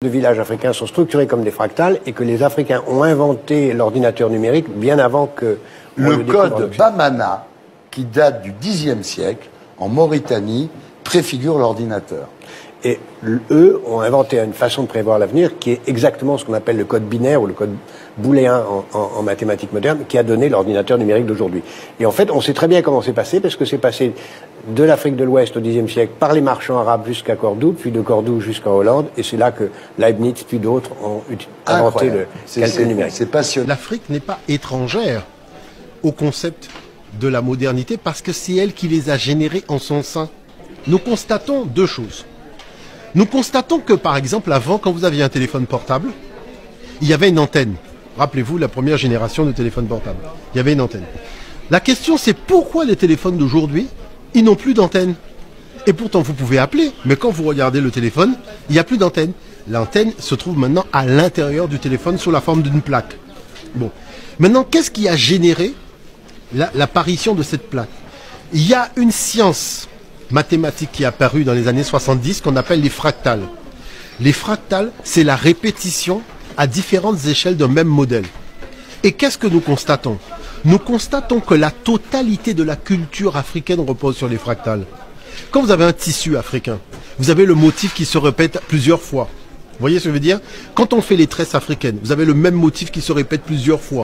de villages africains sont structurés comme des fractales et que les Africains ont inventé l'ordinateur numérique bien avant que... Le code Bamana, qui date du Xe siècle, en Mauritanie, préfigure l'ordinateur. Et eux ont inventé une façon de prévoir l'avenir qui est exactement ce qu'on appelle le code binaire ou le code booléen en mathématiques modernes, qui a donné l'ordinateur numérique d'aujourd'hui. Et en fait, on sait très bien comment c'est passé, parce que c'est passé de l'Afrique de l'Ouest au Xe siècle par les marchands arabes jusqu'à Cordoue, puis de Cordoue jusqu'en Hollande, et c'est là que Leibniz puis d'autres ont inventé le calcul numérique. C'est passionnant. L'Afrique n'est pas étrangère au concept de la modernité parce que c'est elle qui les a générés en son sein. Nous constatons deux choses. Nous constatons que, par exemple, avant, quand vous aviez un téléphone portable, il y avait une antenne. Rappelez-vous, la première génération de téléphones portables. Il y avait une antenne. La question, c'est pourquoi les téléphones d'aujourd'hui, ils n'ont plus d'antenne. Et pourtant, vous pouvez appeler, mais quand vous regardez le téléphone, il n'y a plus d'antenne. L'antenne se trouve maintenant à l'intérieur du téléphone sous la forme d'une plaque. Bon. Maintenant, qu'est-ce qui a généré l'apparition de cette plaque? Il y a une science mathématique qui est apparue dans les années 70 qu'on appelle les fractales. Les fractales, c'est la répétition à différentes échelles d'un même modèle. Et qu'est-ce que nous constatons? Nous constatons que la totalité de la culture africaine repose sur les fractales. Quand vous avez un tissu africain, vous avez le motif qui se répète plusieurs fois. Vous voyez ce que je veux dire? Quand on fait les tresses africaines, vous avez le même motif qui se répète plusieurs fois.